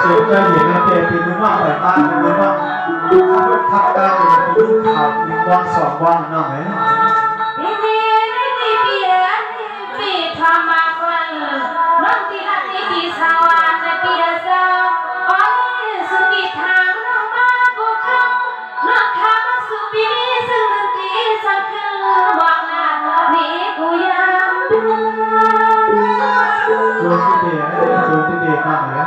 Để cho những cái tiền thì đúng không phải ta thì đúng không thắp ta thì đúng thảo thì quang sọ quang nào ấy rồi cái tiền nào ấy cái tiền nào ấy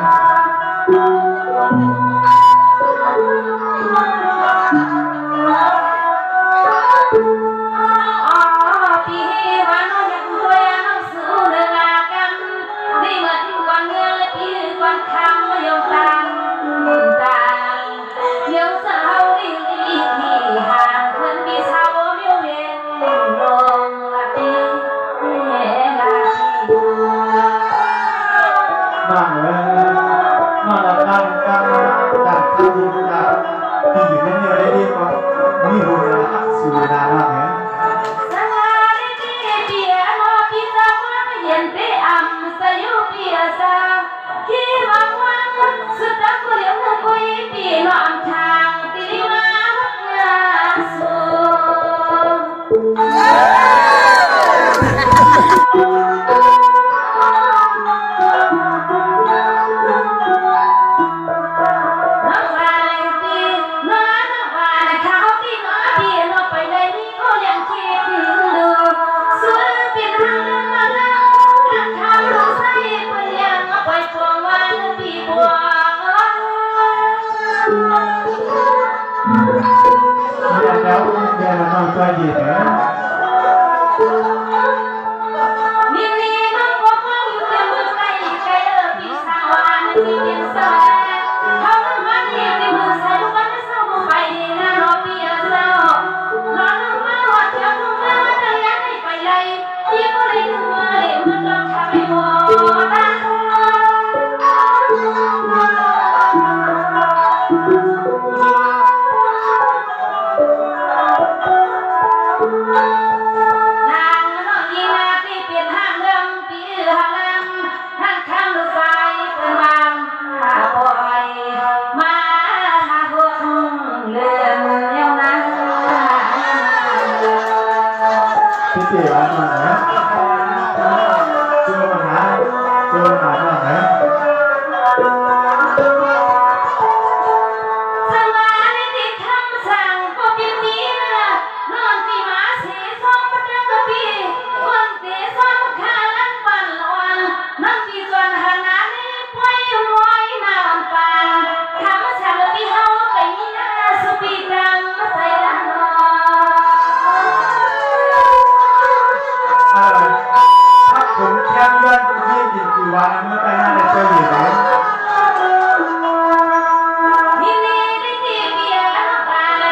Hãy subscribe cho kênh Ghiền Mì Gõ để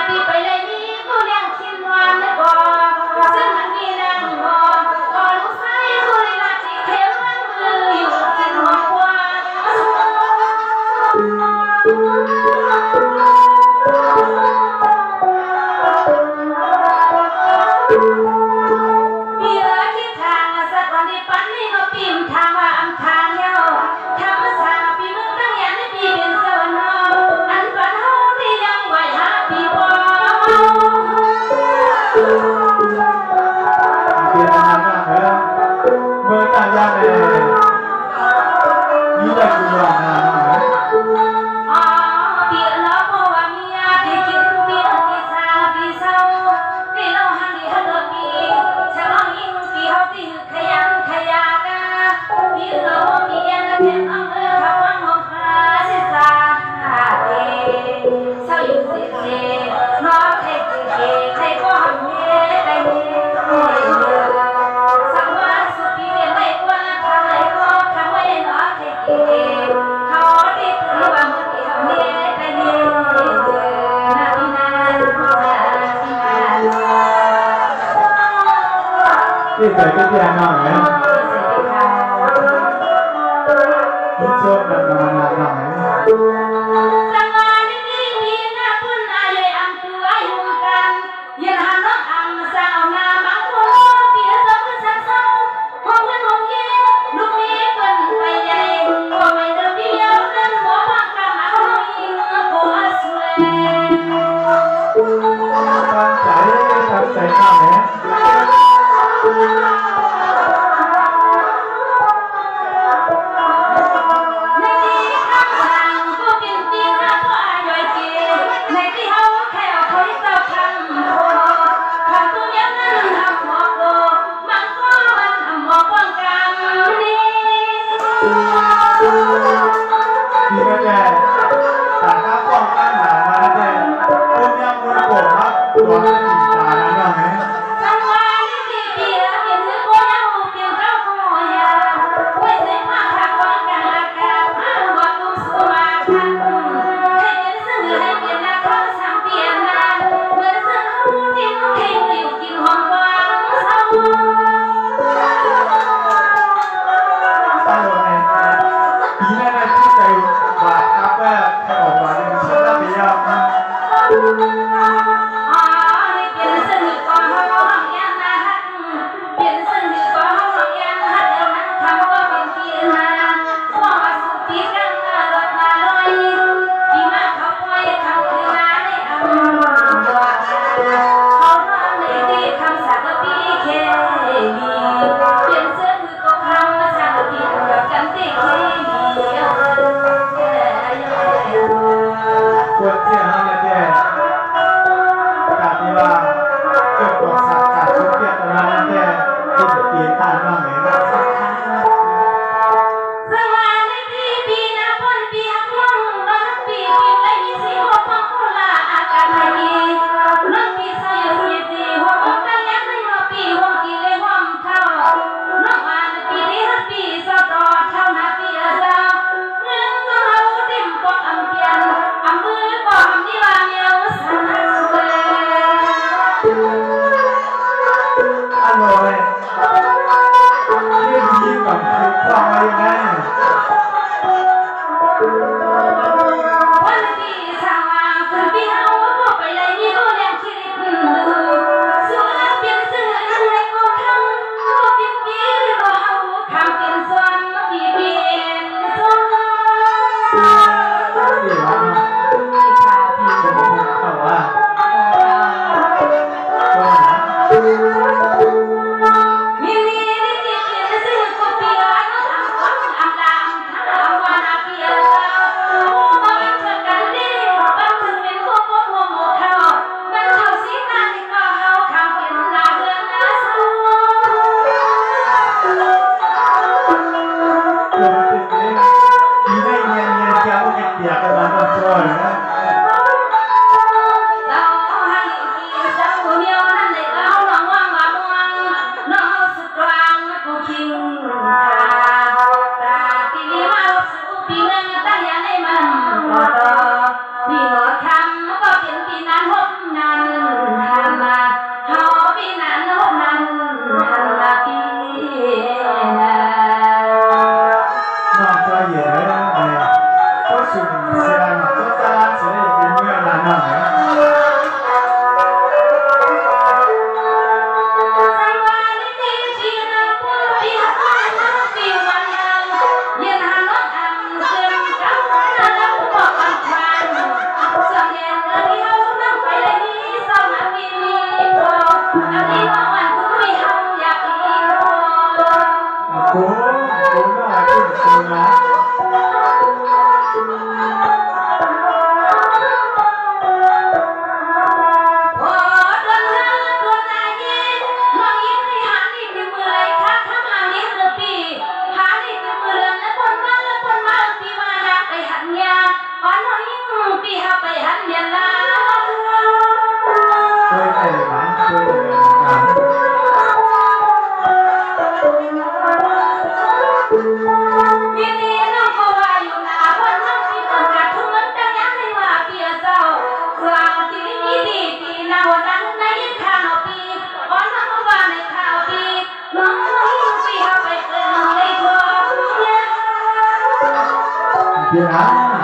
không bỏ lỡ những video hấp dẫn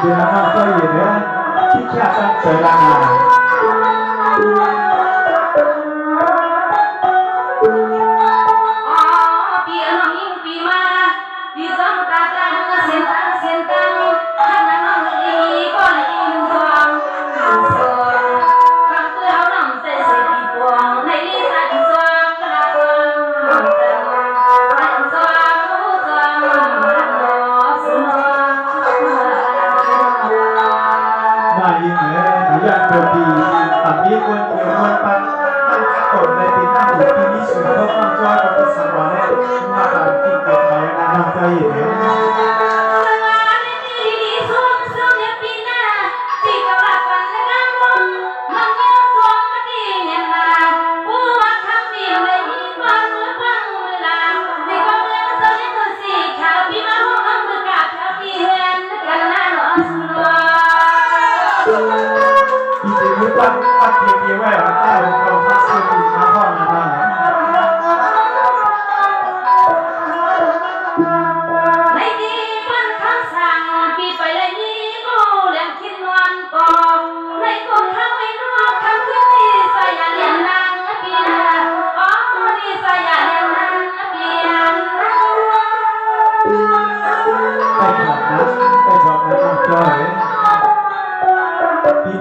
Dia nak saya dia, kita akan berlangganan. Tapi pun yang pan takut dari pinang ini sudah menjual ke semuanya maka kita bayar anak saya ni.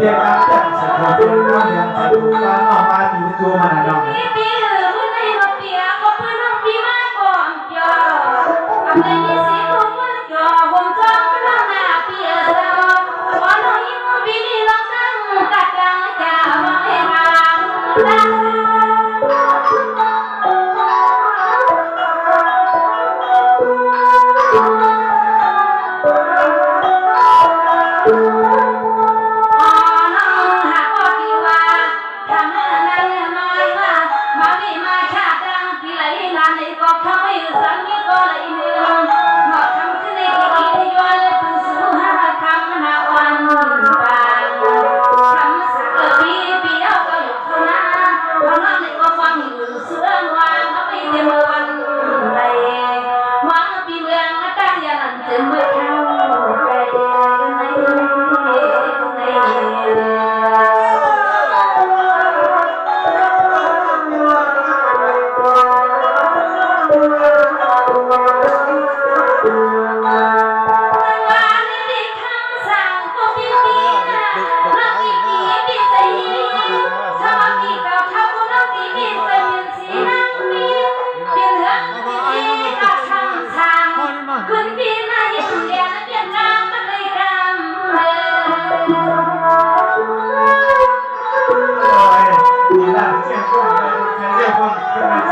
Dia kata sesuatu yang terbuka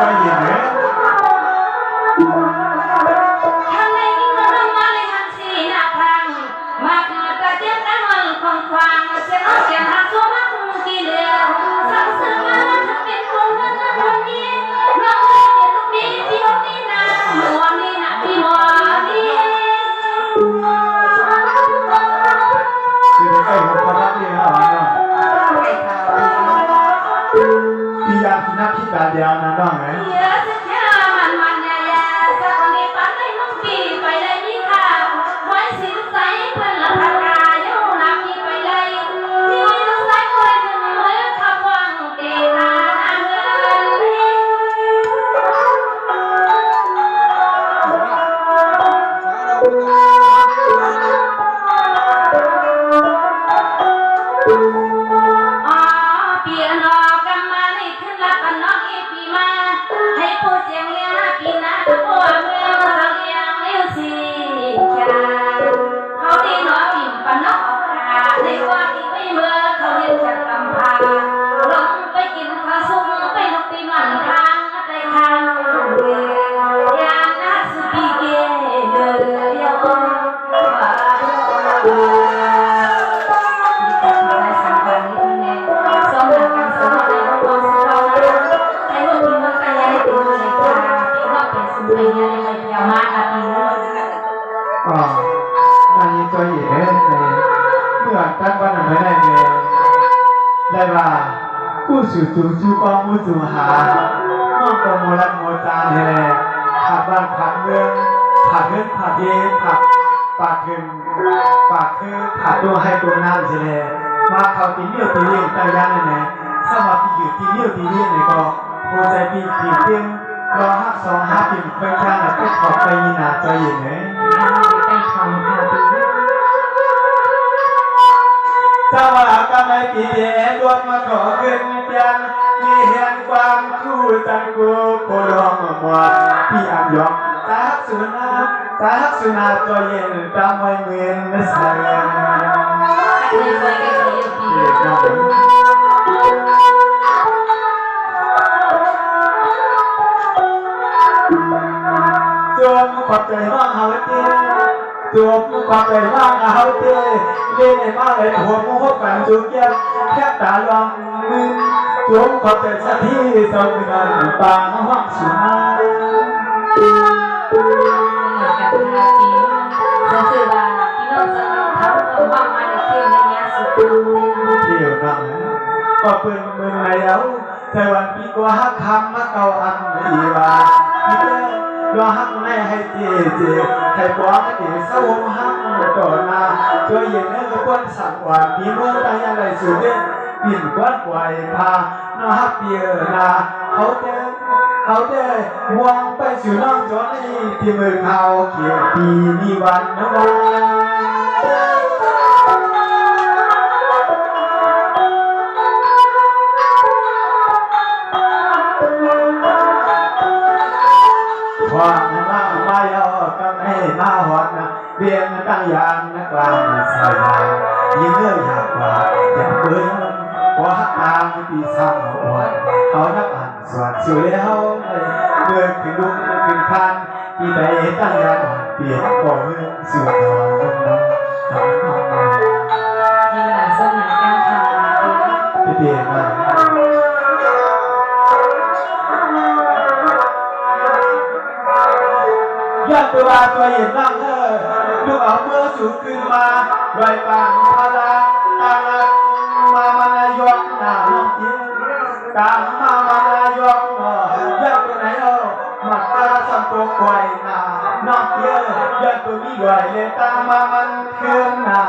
ก็เห็นเลยทางในยิ่งเรามาเลยทางสีหน้าพังมาคือตาเจ็บแต่มันคงควางเสียงเสียงหาตัวมักกี่เดือนสั่งซื้อมาทั้งเป็นคนเงินคนนี้น้องเรียนลูกนี้พี่น้องนี่นะหัวนี่นะพี่หัวนี่คือในใกล้ของเขาทักเรียนอะไรเนาะพี่ยาพี่นักพี่ตาเดียวนะน้องไหมนายจอยเอ๋เมื่อตั้งวันไม่ได้เมย์ได้ว่ากู้สู่จูจูกองมูจูหาน้องกองโมลันโมจานเฮ่ผักบ้านผักเมืองผักเงินผักเย็นผักปากขึ้นปากคือผักตัวให้ตัวน้ำเฉลยมาเขาตีเลี้ยวตีเลี้ยงตายานเนี่ยสมัครที่อยู่ตีเลี้ยวตีเลี้ยงเนี่ยก็หัวใจปีปีเตี้ยรอฮักสองฮักปีไปข้างแล้วก็ขอบไปยีนาจอยเอ๋ไปทำค่ะสว่างกำไรปีเดียดวงมาขอขึ้นเตียนมีเห็นความคู่จันกูโคดองหมดพี่อับยองตาสุนาจอยเย็นตามไม่เหมือนไม่ใส่จมขอบใจมากเฮาเตี้ยจมขอบใจมากเฮาเตี้ยเล่นในบ้านเลยหัวมุ้งหัวแฝงจุกเกี้ยแค่ตาลองมือจมขอบใจสักที่สองเงินปางห้องสุนัขเที่ยวนั่งก็เปิดมือในเอาแต่วันปีกว่าคำมาเก่าอันอีว่าพี่เจ้ารอหักในให้เจให้กว่าเดี๋ยวสวมหักต่อหน้าช่วยเย็นให้ทุกคนสั่งว่าพี่เมื่อตายอะไรสุดเด่นปิ่นกวาดไหวพาน้องฮักเปียนาเขาเด้มองไปสู่น้องจอนี่ที่มือเขาเขียนปีมีวันนะว่าความน่าไม่เอากันให้มาหอดนะเรียนตั้งยานนักลางสายยิ่งเลื่อยอยากกว่าอย่าเบื่อว่าตามปีสามหัวเขานับอ่านสวดสวยแล้วเมื่อขึ้นลุกขึ้นคันปีใดตั้งยานเปลี่ยนก่อเมื่อสวดนอนยังหลังสมัยการทำเปลี่ยนมาอยากตัวตัวเห็นนั่งลูกเอาเมื่อสูงขึ้นมาลอยปางพาราตามา นายกหน้าน้องเตี้ยตามมานายกอยากตัวไหนมัดตาสัมปงไว้หน้าน้องเตี้ยอยากตัวมีด้วยเลยตามมามันเคลื่อนหน้า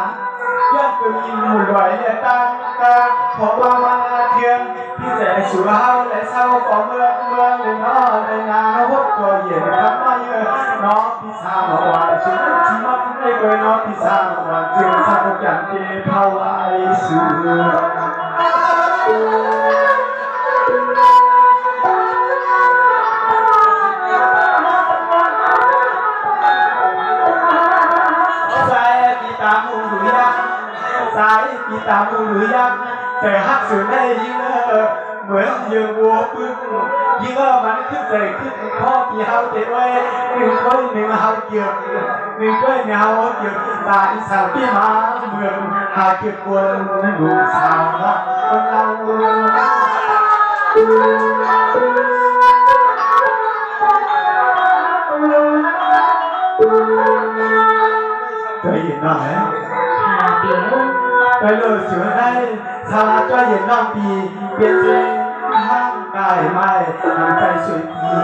อยากตัวมีหมู่ด้วยเลยตามกาพอว่ามันเทียนพี่แสสุราและเศร้าของเมืองเลยน้อเลยนาวัดก็เย็นทำไมน้องพี่สาวหวานชิมชิมไม่เคยน้องพี่สาวหวานจึงสักอย่างที่เขาไอ้สูสายปีตามูหรือยังสายปีตามูหรือยังแต่ฮักสุดได้เยอะเหมือนเยื่อวัวพึ่ง ยิ่งมันขึ้นใจขึ้นข้อที่เขาเจ็บไว้หนึ่งก้อยหนึ่งเขาเกี่ยวหนึ่งก้อยหนึ่งเขาเกี่ยวตาอีสานที่มาเมืองหาเกี่ยวกวนดูสาวละคนเราใจเย็นหน่อยไปเลยสวยให้ชาลาใจเย็นน้องปีเปลี่ยนใจห้างกายไม่น้ำใจสวยดี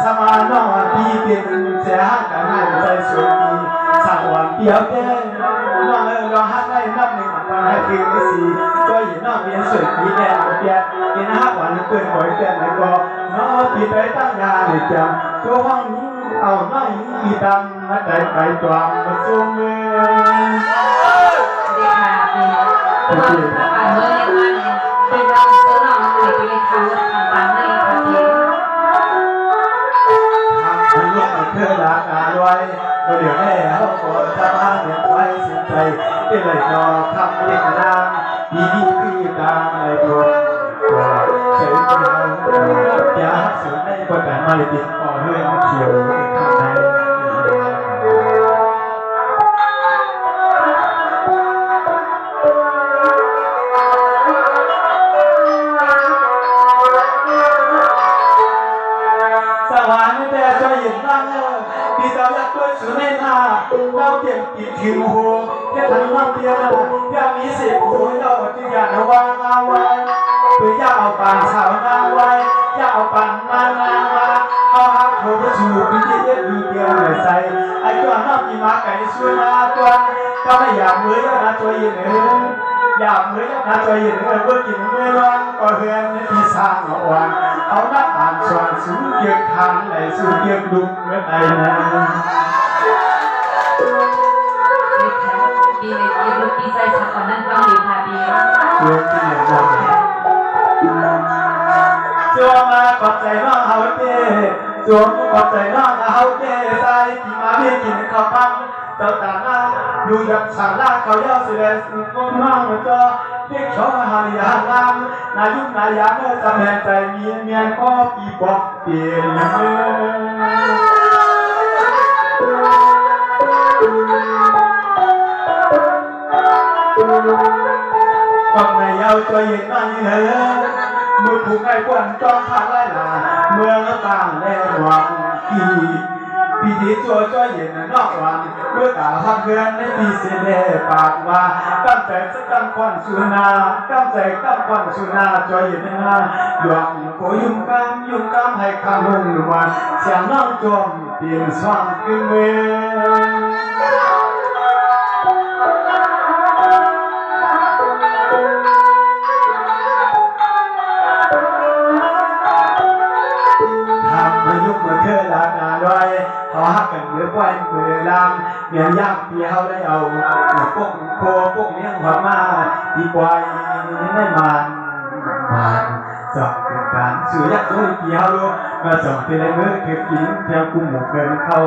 สมาน้องปีเปลี่ยนใจห้างกายไม่ใจสวยดีสักวันเดียวเด้น้องเราห้างได้นับหนึ่งวันให้คืนไม่สี่ใจเย็นน้องเปลี่ยนสวยดีแดงเปลี่ยนเปลี่ยนห้างวันเปิดหอยเปลี่ยนแล้วก็น้องปีไปตั้งยาในจำตัวห้องนี้เอาน้องปีดำมาได้ไปตัวมาส่งเงินดีค่ะดีว่าถ้าการเมื่อเรียกว่าเป็นรำซื้อหน่อมาเลยไปเลยค่ะทำตามให้ค่ะพี่ทำลูกเพื่อรักอาไว้เดี๋ยวแม่เขาก็จะมาเลี้ยงไว้เสียใจเป็นไรก็ทำเด็กนางดีดีคือดังในดวงก็เฉยเดียวอย่าสูญในคนแต่ไม่ติดต่อเรื่องเขียวข้างในพี่สาวอยากตัวสุนัยนาเราเตรียมกินถึงหัวแค่ทำน้ำเพียงอยากมีเสียงหัวเราที่อยากวางเอาไว้เพื่ออยากเอาปานสาวนาไว้อยากเอาปานนามาเอาหักโถชูพี่ที่เย็ดดูเดียวเลยใส่ไอ้ตัวน้ำมีมาไก่ช่วยนาตัวก็ไม่อยากมือนะตัวยืนอยากมือนะตัวยืนเมื่อกินเมื่อร้อนก็เฮือนที่สร้างเอาไว้เอาหน้าอ่านส่วนสูงเกี่ยวคันในสูงเกี่ยวดุเมื่อไหร่นะดีในที่รูปดีใจสักคนนั้นต้องดีค่ะดีตัวที่เหลือหมดจัวมาขอบใจน้องเขาเจ้จัวขอบใจน้องเขาเจ้ใส่ที่มาเพียงกินข้าวปั้นเจ้าตาหน้าดูยับสารลากเขาเย้าเสียสุดก้มน้องมันก็เด็กชอบหาริยางามนายุนายาเมื่อจำแห่งใจเมียนก็ปีบอกเปลี่ยนอย่างเมื่อกองในเย้าตัวเย็นมาเยอะมือผูกไอ้กวนจองผ่านไล่หนาเมืองต่างแดนวังกีปีที่ตัวจ้อยเย็นนอกวันเมื่อกาพักเพื่อนในปีเสด็จปากว่าตั้งใจสักตั้งควันสุนาตั้งใจตั้งควันสุนาจ้อยเย็นนาหยอกโคยุ่งกำให้ข้ามุ่งวันเสียงน้องจมเปลี่ยนสว่างขึ้นเมื่อฮักกันเมื่อวันเมื่อลำเมียยากเปียวได้เอาพวกโคพวกเลี้ยงหัวมาดีกว่าได้มันจอบเป็นการสื่อยักษ์ด้วยเปียวมาจอบเป็นเมื่อเก็บกินเที่ยวกุ้งหมูเกินเข้า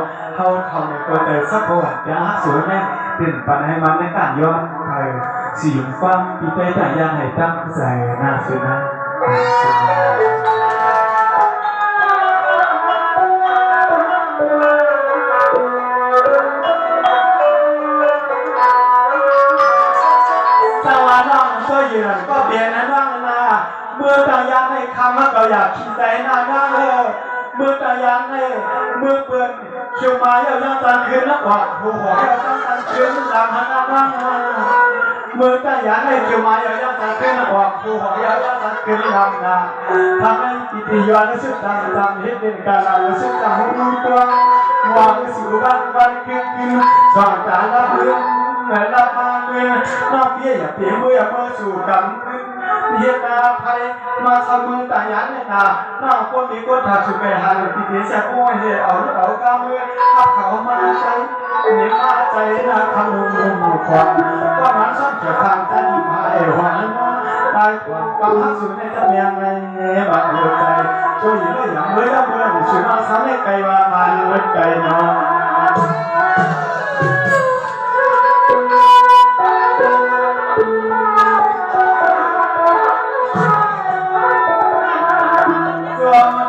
ในตัวใจสักพวัดยาสวยแน่เป็นปันให้มันในการย้อนไทยสีหยุ่งฟังปีเตยแต่ยังให้ตั้งใจน่าสวยนะก็เปลี่ยนนั่งนาเมื่อตายังให้คำว่าเราอยากขี้ใจหน้าเมื่อตายังให้เมื่อเปื่อนเขียวมาเยายังตันคืนนักว่าหัวเยายังตันคืนลำหันนั่งเมื่อตายังให้เขียวมาเยายังตันคืนนักว่าหัวเยายังตันคืนลำนาทำให้ปิติยานสุดตังจำเห็นเป็นการเราสุดจังหูตัววางสู่วันคืนสอนตาละพื้นเมื่อละมาเมื่อนอกเบี้ยอย่าเปลี่ยนเมื่อสู่กำขึ้นเฮียนาไทยมาสมือตายันเนี่ยนาหน้าคนมีคนถาสุกไปหาปีเดียเสียโอ้ยเอากำมือขับเขามาใจเนี่ยมาใจนะทำมุมความก็มันซ้ำจะทางจะดีมาหวานตายก่อนความหักสุดในจะเมียงไงบัดหัวใจช่วยเหลืออย่างเมื่อสุมาซ้ำให้ไกลว่ามันเว้นไกลนอน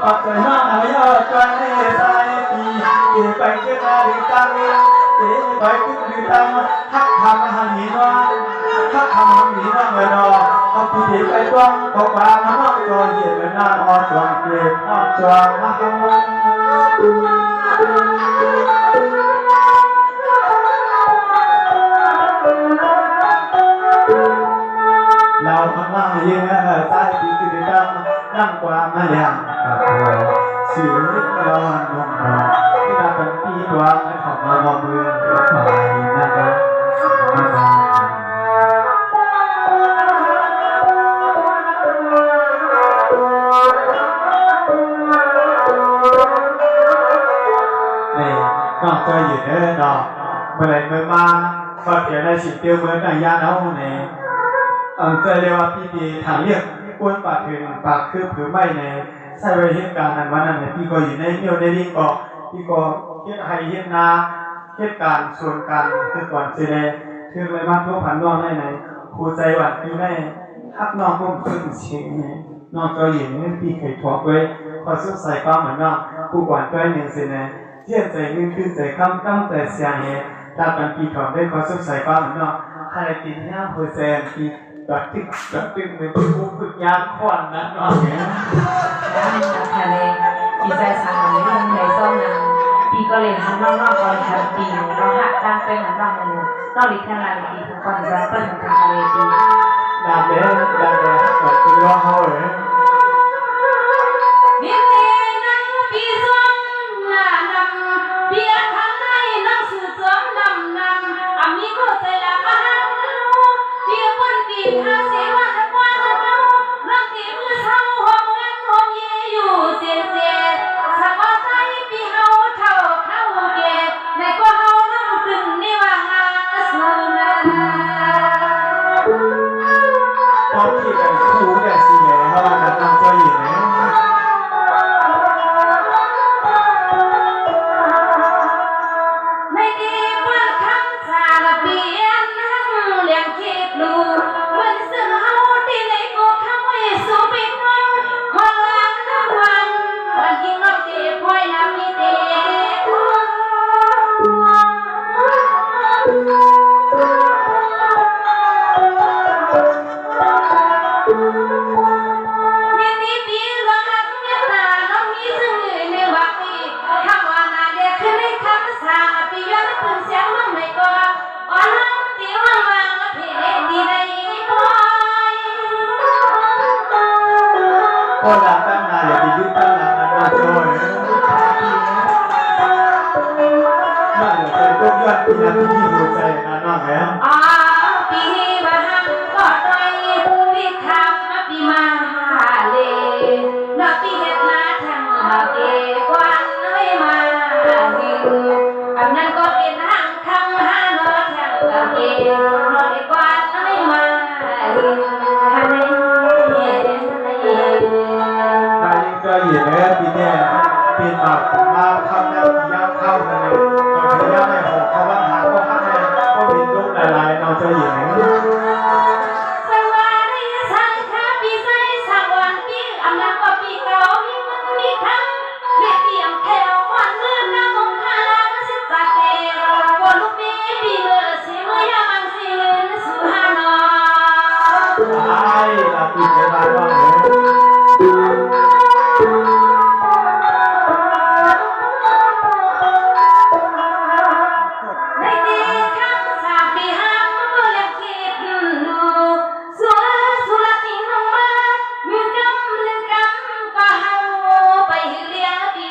ข น้องหายอดกันให้สายปีเก็บไปเก็บมาดึงตังเก็บไปขึ้นดึงตังฮักทำหันหนีน้องฮักทำหันหนีน้องเลยน้องเอาปีเด็กไปต้อนตกปลาน้องตัวเย็นเลยน้าออดจวงเก็บออดจวงมาเอาเราข้างล่างยืนใต้ปีกดึงตังนั่งกว่ามาอย่างกับหัวสื่อเล็กร้อนนมนอนที่เราเป็นปีดวงและของเรามองเมืองไปนะครับนี่น้องเจออยู่เด้อน้องเมื่อไรเมื่อมาก็เดี๋ยวได้สิเตียวเมื่อไหร่ยาเอาเนี่ยเจอเรียกว่าพี่ดีถามเรียกกวนปากถึงปากคือผือไม่ในใส่ไว้เหตุการณ์นั้นวันนั้นเนี่ยพี่ก็อยู่ในเที่ยวในลิงก็พี่ก็เฮ็ดให้เฮ็ดนาเหตุการณ์ส่วนการคือก่อนสิเลยคือเลยมาทั่วพันน้องได้ไหนครูใจหวัดพี่ได้ทักน้องมุ่งพึ่งเชียงเนี่ยน้องก็อยู่นี่พี่เคยทอกไว้พอสุดใส่ความเหมือนน้องผู้กวนก็หนึ่งสิเนี่ยเที่ยงใจเงินขึ้นใจคำตั้งแต่เสียงเนี่ยถ้าเป็นพี่ถอดได้พอสุดใส่ความเหมือนน้องใครกินย่างโฮเซนพี่ตัดตึกเหมือนที่ผู้ฝึกยางขวัญนะน้องเนี่ย ทะเลปีใจสั่งในเรื่องในส้มนั้นปีก็เลยทำนอกๆก่อนทำปีเราหักตั้งเป็นเหมือนเราเลยนอกอีกแค่ลายปีทุกคนจะเปิดทางทะเลปีดาบเด้ดาบเด้ก่อนคุณรอเขาเลยนี่นั่งปีส้มหน้านำเบียร์ข้างในนั่งสื่อส้มนำอามีก็ใจละมาเบียร์คนปีทางเสียวันตะวันนั่งตีมือเท้าหอมเงินหอมเย่อยู่เสียสักว่าใจปีเฮาเท่าเข้าเกศในก็เฮาน้ำขึ้นนี่ว่าหาสุนันตอนที่กันคู่แต่สิแย่เขาว่าจะตั้งใจอยู่ไหนในดีเมื่อคำสาลเปลี่ยนนั่งเลี้ยงคิดลูกวันเสือเฮาที่ในกูทำไว้สู้ปิดน้องของล้างน้ำวันวันยิ่งน้องเจ็บคอยน้ำมีเด็กนี่ปีหลวงหักเมียตาน้องมีซึ่งในวักนี้คำว่านาเด็กขึ้นในคำสาปีย้อนปืนเสียงน้องในกออ่อนน้ำตีว่างวางเพลดีในปอย ก็ดับตั้งนานอย่าไปยึดตั้งนานนะน้องโจ้ยน่าจะเป็นพวกยอดพี่นาที่หัวใจนะน้องเนี่ยปีมาหังก็ใจปีคำปีมาเลนปีเห็ดนาทางเกกวันไม่มาหิงอันนั้นก็เป็นทางคำหานอทางเกนอเกวันไม่มาหิงฮันนี่นายยังจะอยู่ในปีนี้ปีมาทำแล้วยาวเข้าเลยตอนที่ยาวในหกเขาว่าหาก็พักแน่ก็มีลูกหลายๆเราจะอยู่ไหนสวัสดีสังฆปีใส่สังวันปีอันนั้นก็ปีเก่ามีมันมีคำเรียกเตียงแถวควันเมื่อน้ำมงคาลาสิตาเตก็ลูกปีปีเมื่อสิเมื่อยามังสิเงินสุฮานอไอ้เราปีเดียวกันว่าเหรอในดีคำสาปีห้ามเมื่อเลี้ยงคิดดูสุรตินงมามีกำเล่นกำก็เฮาไปเลี้ยงปี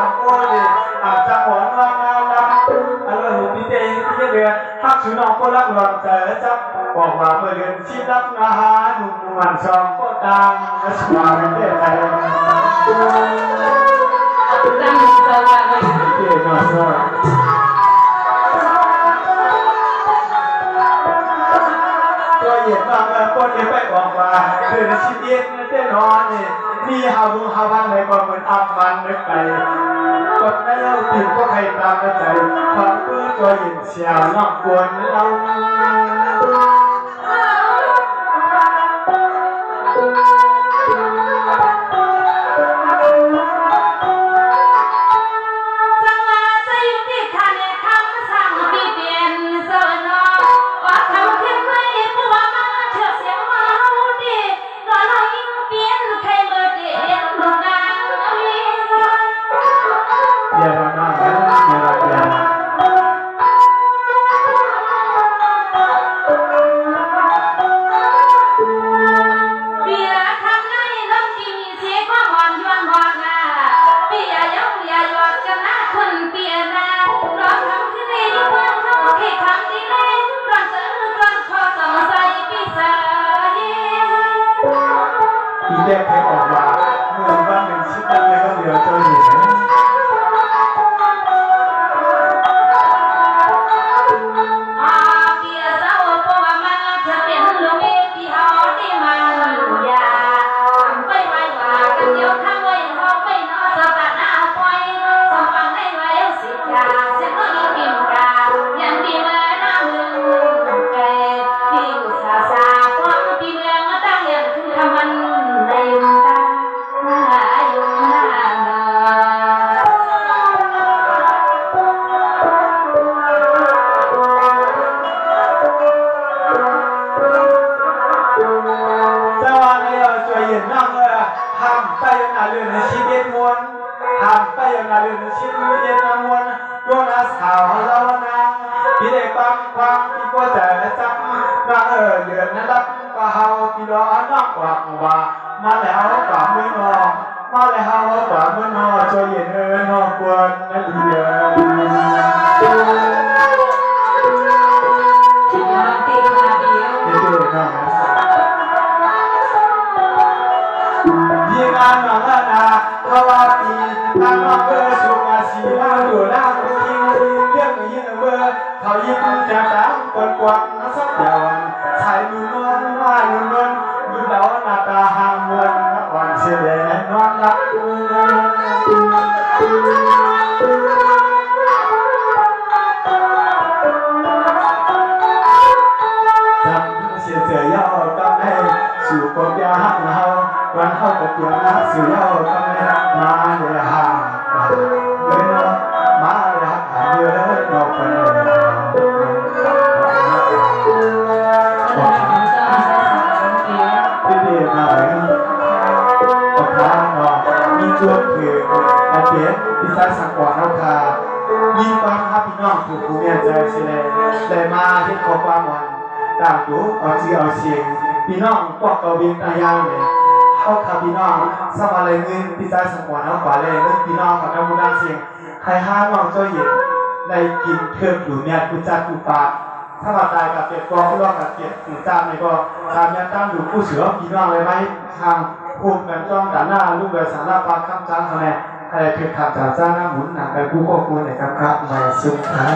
องโอ้ดิอาจจะหวนว่างานละอร่อยหุ่นดีเด้ที่เดือดฮักชูน้องก็รักหลอนเจอจับบอกว่าเมื่อเดือนชีรับอาหารหนุ่มมันซองก็ดังและสว่างเป็นเด็กไทยจังสว่างเลยเด็กน้อยสว่างตัวเย็นมากเลยคนเย็นไปบอกว่าเดือนชีวิตเต้นนอนนี่มีหาบุญหาพันในความเหมือนอับมันนึกไกลกดได้เอาติดก็ใครตามใจความเพื่อตัวเย็นเสียนอกกวนเราแยกให้ออกมาเมื่อวันหนึ่งชิดนั้นเลยก็เหลือตัวหญิงชีวิตมวลทำไปอย่างนั้นเลยชีวิตมวลโยนอาสาวเรานะพี่ได้ฟังความพี่ก็จะจำมาเดือนนั้นรับก็เฮาพี่รอน้องกว่าว่ามาแล้วกว่ามือนอมาแล้วกว่ามือนอช่วยเย็นนอกกวนนั่นเดียวยิ่งอ่านหนังนะภาวะปีทางน้องเบอร์สุมาสีมาดูล่างทิ้งเรื่องยิ่งเบอร์เขายิ่งจะตามกวนกวนสักอย่างชายนุ่นวลว่านุ่นวลอยู่แล้วหน้าตาหางมวลวันเสียแดงนอนหลับจำเสียเสียยาวตั้งให้สู่ปมยาหักเฮาวันเข้ากับเดียวนะสู่ยาวตั้งให้มาเลยห่างเลยเนาะมาเลยหักหายเยอะดอกเป็นเลยดีๆหน่อยออกมาเนาะมีจวนถืออาเปียพิซซ่าสังกรเอาคายินความครับพี่น้องถูกผู้เนี่ยใจเสียเลยมาที่ขอความหวังตามดูเอาจีเอาเชียงพี่น้องพวกเราบินตายาวเนี่ยเข้าขับพี่น้องสมาเลยเงินพิซซ่าสังกรเอาขวาเลยเงินพี่น้องกับน้ำมันน้ำเสียงใครห้าน้องเจ้าหญิงได้กินเครื่องหลูเนี่ยกุจัดกุปาถ้ามาตายกับเก็บกองร่วงกับเก็บกุจ้าเนี่ยก็ตามยันตั้งดูผู้เสือพี่น้องเลยไหมทางภูมิแบบจ้องด่านหน้าลูกแบบสารพัดคำจ้างคะแนนอะไรเพียงขับจากจ้าหน้าหมุนหนังไปผู้ควบคุมในกำกับไม่สุดท้าย